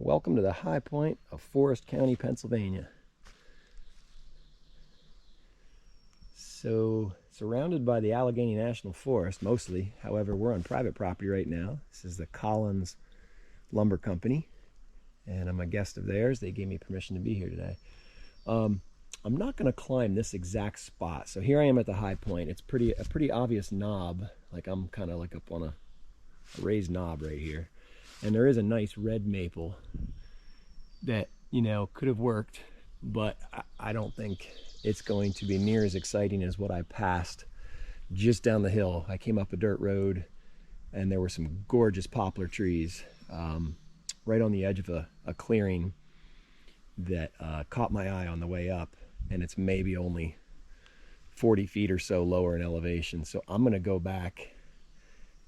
Welcome to the high point of Forest County, Pennsylvania. So, surrounded by the Allegheny National Forest, mostly. However, we're on private property right now. This is the Collins Lumber Company, and I'm a guest of theirs. They gave me permission to be here today. I'm not going to climb this exact spot. So here I am at the high point. It's a pretty obvious knob. Like I'm kind of like up on a raised knob right here. And there is a nice red maple that, you know, could have worked, but I don't think it's going to be near as exciting as what I passed just down the hill. I came up a dirt road and there were some gorgeous poplar trees right on the edge of a clearing that caught my eye on the way up, and it's maybe only 40 feet or so lower in elevation. So I'm gonna go back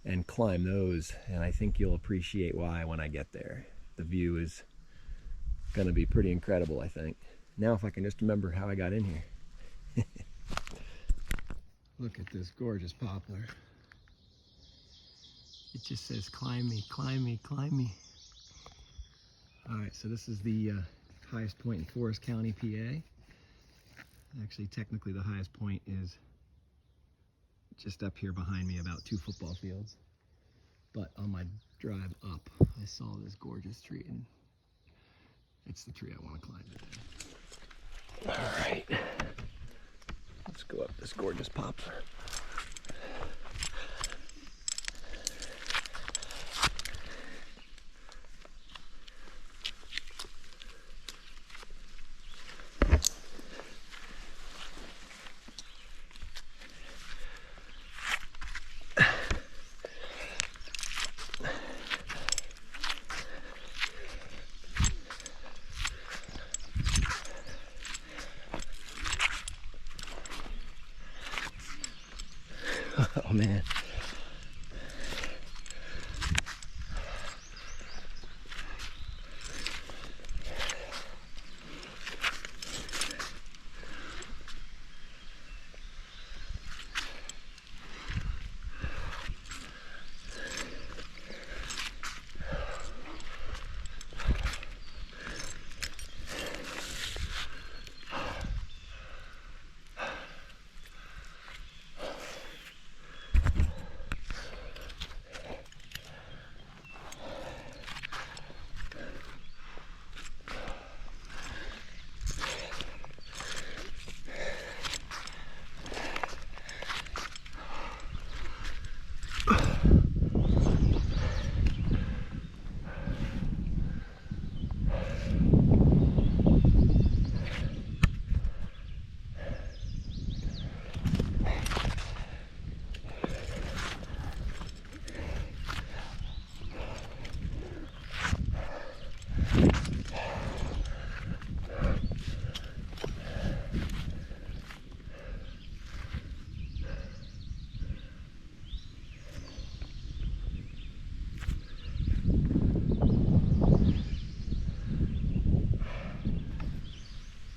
and climb those, and I think you'll appreciate why when I get there. The view is gonna be pretty incredible, I think. Now if I can just remember how I got in here. Look at this gorgeous poplar. It just says, climb me, climb me, climb me. All right, so this is the highest point in Forest County, PA. Actually, technically the highest point is just up here behind me, about 2 football fields. But on my drive up, I saw this gorgeous tree, and it's the tree I want to climb today. All right, let's go up this gorgeous poplar. Oh man.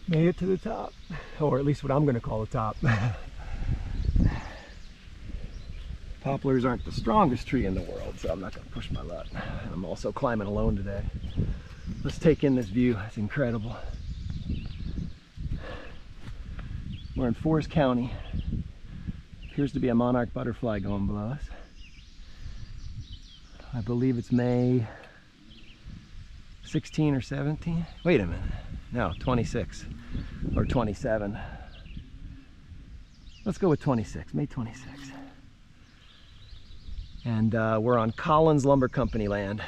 Made it to the top, or at least what I'm going to call the top. Poplars aren't the strongest tree in the world, so I'm not going to push my luck. I'm also climbing alone today. Let's take in this view. It's incredible. We're in Forest County. Appears to be a monarch butterfly going below us. I believe it's May 16 or 17. Wait a minute. No, 26 or 27. Let's go with 26, May 26. And we're on Collins Lumber Company land.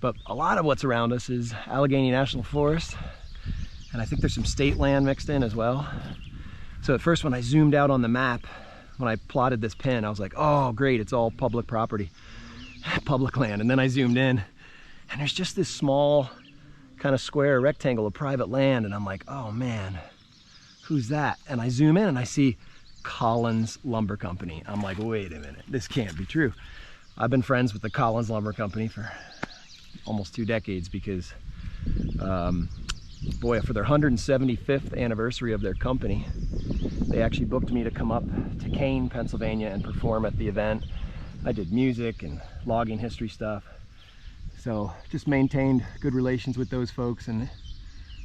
But a lot of what's around us is Allegheny National Forest. And I think there's some state land mixed in as well. So at first when I zoomed out on the map, when I plotted this pin, I was like, oh great, it's all public property, public land. And then I zoomed in, and there's just this small kind of square rectangle of private land, and I'm like, oh man, who's that? And I zoom in and I see Collins Lumber Company. I'm like, wait a minute, this can't be true. I've been friends with the Collins Lumber Company for almost 2 decades because boy, for their 175th anniversary of their company, they actually booked me to come up to Kane, Pennsylvania and perform at the event. I did music and logging history stuff. So just maintained good relations with those folks, and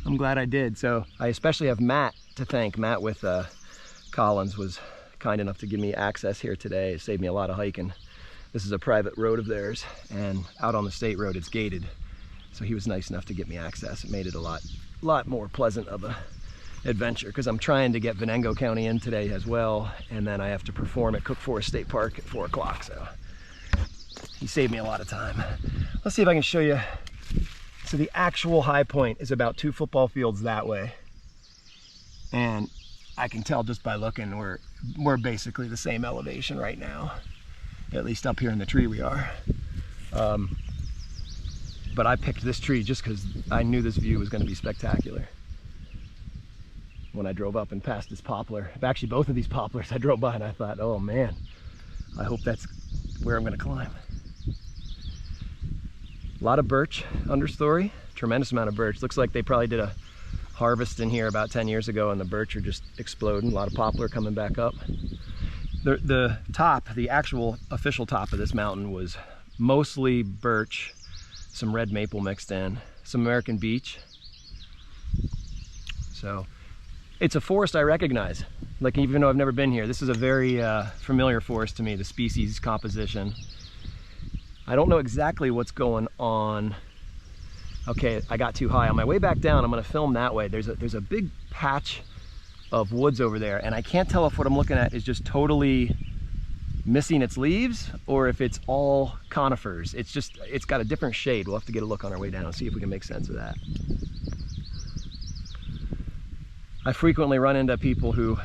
I'm glad I did. So I especially have Matt to thank. Matt with Collins was kind enough to give me access here today. It saved me a lot of hiking. This is a private road of theirs, and out on the state road it's gated. So he was nice enough to get me access. It made it a lot more pleasant of a adventure, because I'm trying to get Venango County in today as well, and then I have to perform at Cook Forest State Park at 4 o'clock. So he saved me a lot of time. Let's see if I can show you. So the actual high point is about 2 football fields that way, and I can tell just by looking we're basically the same elevation right now, at least up here in the tree we are. But I picked this tree just because I knew this view was going to be spectacular. When I drove up and passed this poplar, actually both of these poplars I drove by and I thought, oh man, I hope that's where I'm going to climb. A lot of birch understory, tremendous amount of birch. Looks like they probably did a harvest in here about 10 years ago and the birch are just exploding. A lot of poplar coming back up. The top, the actual official top of this mountain was mostly birch, some red maple mixed in, some American beech. So it's a forest I recognize. Like, even though I've never been here, this is a very familiar forest to me, the species composition. I don't know exactly what's going on. Okay, I got too high. On my way back down, I'm gonna film that way. There's a big patch of woods over there, and I can't tell if what I'm looking at is just totally missing its leaves or if it's all conifers. It's got a different shade. We'll have to get a look on our way down and see if we can make sense of that. I frequently run into people who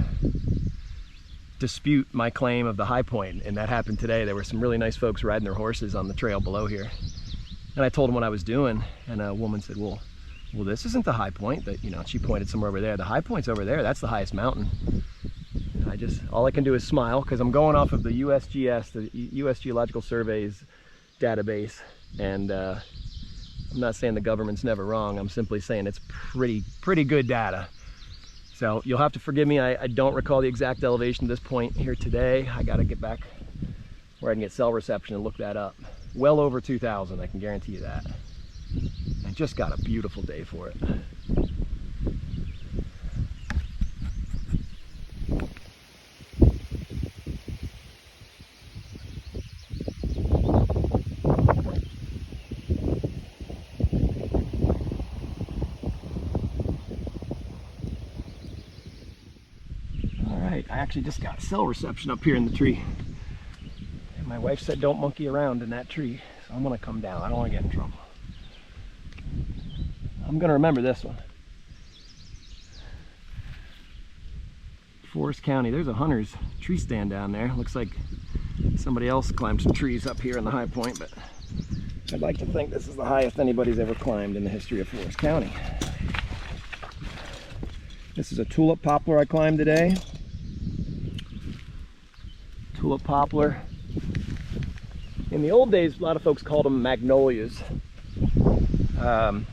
dispute my claim of the high point, and that happened today. There were some really nice folks riding their horses on the trail below here, and I told them what I was doing, and a woman said, well, this isn't the high point. But she pointed somewhere over there. The high point's over there. That's the highest mountain. And all I can do is smile, because I'm going off of the USGS, the US Geological Survey's database, and I'm not saying the government's never wrong. I'm simply saying it's pretty good data. So you'll have to forgive me. I don't recall the exact elevation at this point here today. I got to get back where I can get cell reception and look that up. Well over 2,000, I can guarantee you that. I just got a beautiful day for it. I actually just got cell reception up here in the tree, and my wife said don't monkey around in that tree, so I'm gonna come down. I don't want to get in trouble. I'm gonna remember this one. Forest County. There's a hunter's tree stand down there. Looks like somebody else climbed some trees up here in the high point, but I'd like to think this is the highest anybody's ever climbed in the history of Forest County. This is a tulip poplar I climbed today. Tulip poplar. In the old days, a lot of folks called them magnolias. In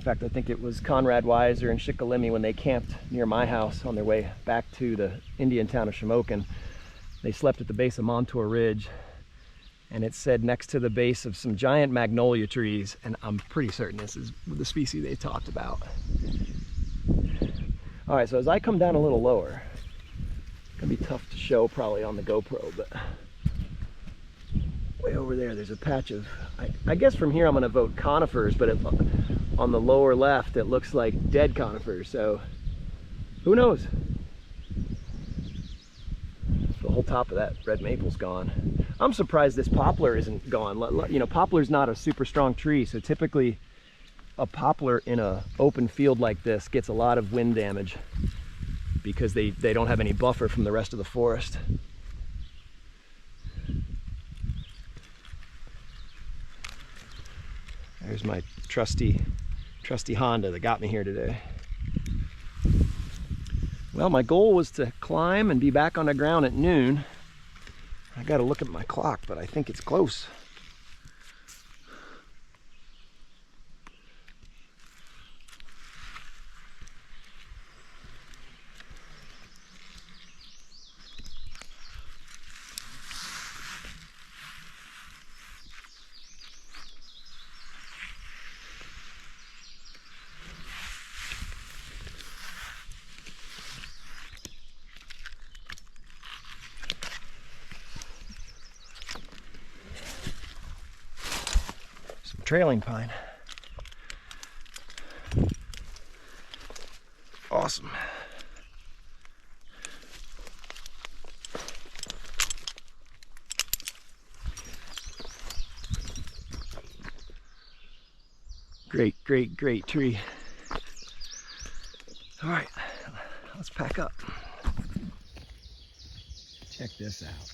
fact, I think it was Conrad Weiser and Shikellamy, when they camped near my house on their way back to the Indian town of Shamokin. They slept at the base of Montour Ridge, and it said next to the base of some giant magnolia trees, and I'm pretty certain this is the species they talked about. All right, so as I come down a little lower, it's gonna be tough to show probably on the GoPro, but way over there, there's a patch of, I guess from here I'm gonna vote conifers, but on the lower left, it looks like dead conifers, so who knows? The whole top of that red maple's gone. I'm surprised this poplar isn't gone. Poplar's not a super strong tree, so typically a poplar in an open field like this gets a lot of wind damage because they don't have any buffer from the rest of the forest. There's my trusty Honda that got me here today. Well, my goal was to climb and be back on the ground at noon. I got to look at my clock, but I think it's close. trailing pine. Awesome. Great, great, great tree. All right, let's pack up. Check this out.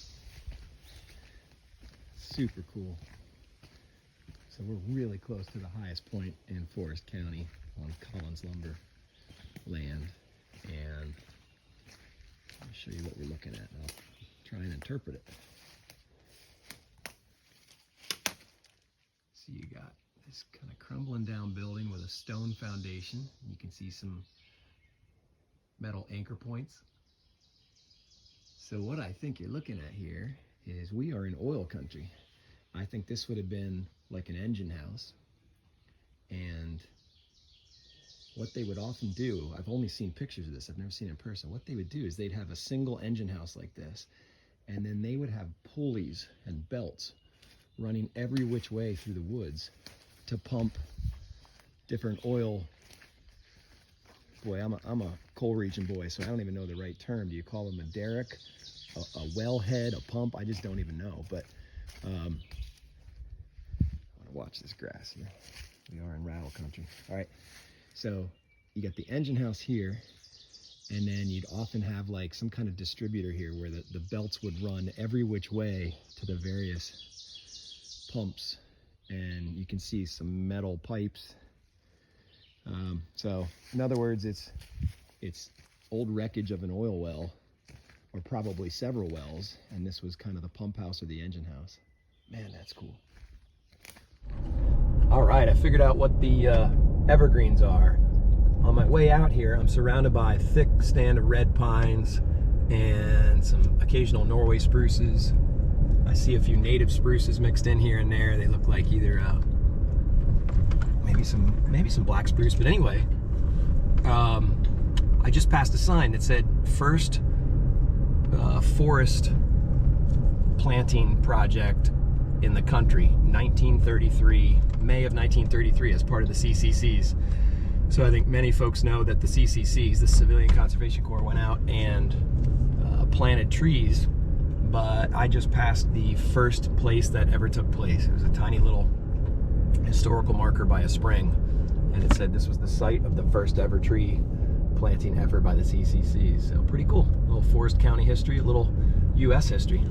Super cool. So we're really close to the highest point in Forest County on Collins Lumber land. And I'll show you what we're looking at, and I'll try and interpret it. So you got this kind of crumbling down building with a stone foundation. You can see some metal anchor points. So what I think you're looking at here is we are in oil country. I think this would have been like an engine house. And what they would often do, I've only seen pictures of this, I've never seen it in person. What they would do is they'd have a single engine house like this, and then they would have pulleys and belts running every which way through the woods to pump different oil. Boy, I'm a coal region boy, so I don't even know the right term. Do you call them a derrick, a wellhead, a pump? I just don't even know. But I want to watch this grass here. We are in rattle country. All right, so you got the engine house here, and then you'd often have like some kind of distributor here where the belts would run every which way to the various pumps, and you can see some metal pipes. So in other words, it's old wreckage of an oil well, or probably several wells, and this was kind of the pump house or the engine house. Man, that's cool. All right, I figured out what the evergreens are. On my way out here, I'm surrounded by a thick stand of red pines and some occasional Norway spruces. I see a few native spruces mixed in here and there. They look like either maybe some black spruce, but anyway, I just passed a sign that said first forest planting project in the country, 1933, May of 1933, as part of the CCCs. So I think many folks know that the CCCs, the Civilian Conservation Corps, went out and planted trees, but I just passed the first place that ever took place. It was a tiny little historical marker by a spring, and it said this was the site of the first ever tree planting effort by the CCCs. So pretty cool. A little Forest County history, a little U.S. history.